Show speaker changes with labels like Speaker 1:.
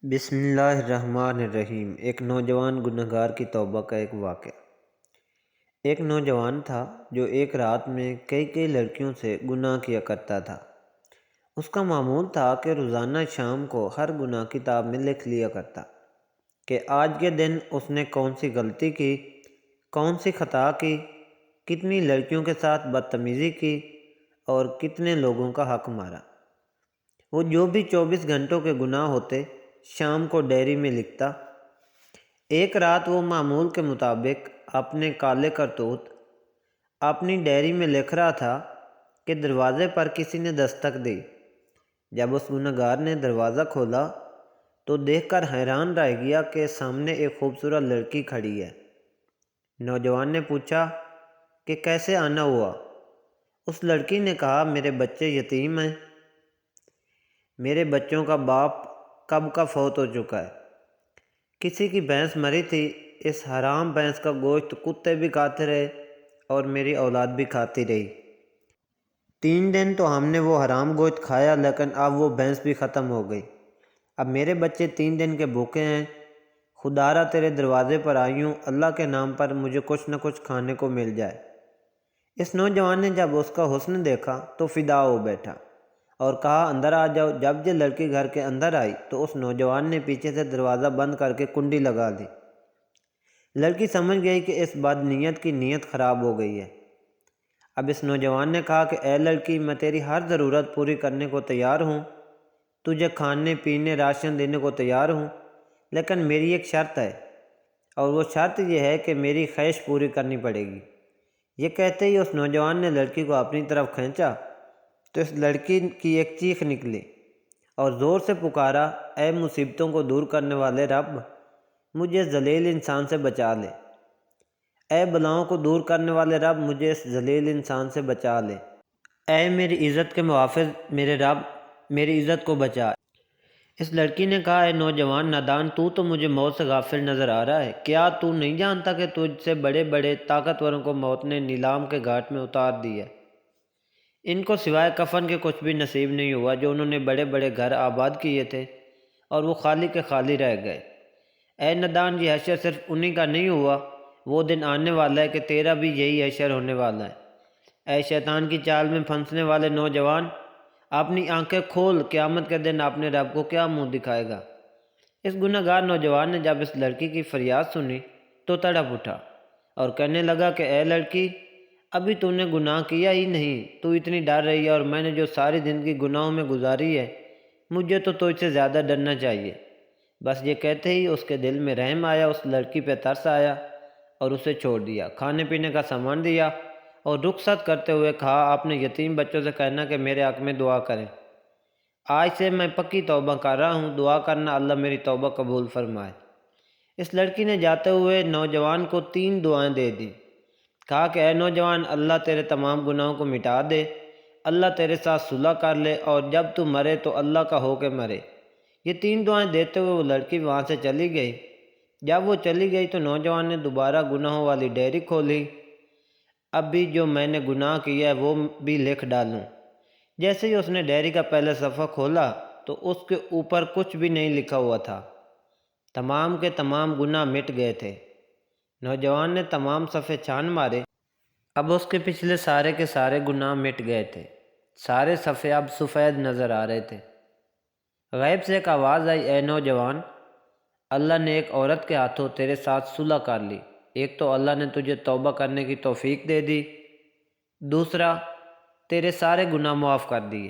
Speaker 1: بسم اللہ الرحمن الرحیم۔ ایک نوجوان گنہگار کی توبہ کا ایک واقعہ۔ ایک نوجوان تھا جو ایک رات میں کئی لڑکیوں سے گناہ کیا کرتا تھا۔ اس کا معمول تھا کہ روزانہ شام کو ہر گناہ کتاب میں لکھ لیا کرتا کہ آج کے دن اس نے کون سی غلطی کی، کون سی خطا کی، کتنی لڑکیوں کے ساتھ بدتمیزی کی اور کتنے لوگوں کا حق مارا۔ وہ جو بھی 24 گھنٹوں کے گناہ ہوتے شام کو ڈائری میں لکھتا۔ ایک رات وہ معمول کے مطابق اپنے کالے کرتوت اپنی ڈائری میں لکھ رہا تھا کہ دروازے پر کسی نے دستک دی۔ جب اس گنہگار نے دروازہ کھولا تو دیکھ کر حیران رہ گیا کہ سامنے ایک خوبصورت لڑکی کھڑی ہے۔ نوجوان نے پوچھا کہ کیسے آنا ہوا؟ اس لڑکی نے کہا، میرے بچے یتیم ہیں، میرے بچوں کا باپ کب کا فوت ہو چکا ہے، کسی کی بھینس مری تھی، اس حرام بھینس کا گوشت کتے بھی کھاتے رہے اور میری اولاد بھی کھاتی رہی۔ 3 دن تو ہم نے وہ حرام گوشت کھایا، لیکن اب وہ بھینس بھی ختم ہو گئی۔ اب میرے بچے 3 دن کے بھوکے ہیں۔ خدا را تیرے دروازے پر آئی ہوں، اللہ کے نام پر مجھے کچھ نہ کچھ کھانے کو مل جائے۔ اس نوجوان نے جب اس کا حسن دیکھا تو فدا ہو بیٹھا اور کہا، اندر آ جاؤ۔ جب یہ لڑکی گھر کے اندر آئی تو اس نوجوان نے پیچھے سے دروازہ بند کر کے کنڈی لگا دی۔ لڑکی سمجھ گئی کہ اس بد نیت کی نیت خراب ہو گئی ہے۔ اب اس نوجوان نے کہا کہ اے لڑکی، میں تیری ہر ضرورت پوری کرنے کو تیار ہوں، تجھے کھانے پینے راشن دینے کو تیار ہوں، لیکن میری ایک شرط ہے، اور وہ شرط یہ ہے کہ میری خواہش پوری کرنی پڑے گی۔ یہ کہتے ہی اس نوجوان نے لڑکی کو اپنی طرف کھینچا تو اس لڑکی کی ایک چیخ نکلی اور زور سے پکارا، اے مصیبتوں کو دور کرنے والے رب، مجھے ذلیل انسان سے بچا لے۔ اے بلاؤں کو دور کرنے والے رب، مجھے اس ذلیل انسان سے بچا لے۔ اے میری عزت کے محافظ میرے رب، میری عزت کو بچا۔ اس لڑکی نے کہا، اے نوجوان نادان، تو مجھے موت سے غافل نظر آ رہا ہے۔ کیا تو نہیں جانتا کہ تجھ سے بڑے بڑے طاقتوروں کو موت نے نیلام کے گھاٹ میں اتار دیا؟ ان کو سوائے کفن کے کچھ بھی نصیب نہیں ہوا۔ جو انہوں نے بڑے بڑے گھر آباد کیے تھے اور وہ خالی کے خالی رہ گئے۔ اے نادان، یہ حشر صرف انہی کا نہیں ہوا، وہ دن آنے والا ہے کہ تیرا بھی یہی حشر ہونے والا ہے۔ اے شیطان کی چال میں پھنسنے والے نوجوان، اپنی آنکھیں کھول، قیامت کے دن اپنے رب کو کیا منہ دکھائے گا؟ اس گنہگار نوجوان نے جب اس لڑکی کی فریاد سنی تو تڑپ اٹھا اور کہنے لگا کہ اے لڑکی، ابھی تو نے گناہ کیا ہی نہیں، تو اتنی ڈر رہی ہے، اور میں نے جو ساری زندگی گناہوں میں گزاری ہے، مجھے تو تجھ سے زیادہ ڈرنا چاہیے۔ بس یہ کہتے ہی اس کے دل میں رحم آیا، اس لڑکی پہ ترس آیا اور اسے چھوڑ دیا، کھانے پینے کا سامان دیا اور رخصت کرتے ہوئے کہا، اپنے یتیم بچوں سے کہنا کہ میرے حق میں دعا کریں۔ آج سے میں پکی توبہ کر رہا ہوں، دعا کرنا اللہ میری توبہ قبول فرمائے۔ اس لڑکی نے جاتے ہوئے نوجوان کو 3 دعائیں دے دیں۔ کہا کہ اے نوجوان، اللہ تیرے تمام گناہوں کو مٹا دے، اللہ تیرے ساتھ صلح کر لے، اور جب تو مرے تو اللہ کا ہو کے مرے۔ یہ 3 دعائیں دیتے ہوئے وہ لڑکی وہاں سے چلی گئی۔ جب وہ چلی گئی تو نوجوان نے دوبارہ گناہوں والی ڈائری کھولی، اب بھی جو میں نے گناہ کیا ہے وہ بھی لکھ ڈالوں۔ جیسے ہی اس نے ڈائری کا پہلا صفحہ کھولا تو اس کے اوپر کچھ بھی نہیں لکھا ہوا تھا۔ تمام کے تمام گناہ مٹ گئے تھے۔ نوجوان نے تمام صفحے چھان مارے، اب اس کے پچھلے سارے کے سارے گناہ مٹ گئے تھے۔ سارے صفحے اب سفید نظر آ رہے تھے۔ غیب سے ایک آواز آئی، اے نوجوان، اللہ نے ایک عورت کے ہاتھوں تیرے ساتھ صلح کر لی۔ ایک تو اللہ نے تجھے توبہ کرنے کی توفیق دے دی، دوسرا تیرے سارے گناہ معاف کر دیے۔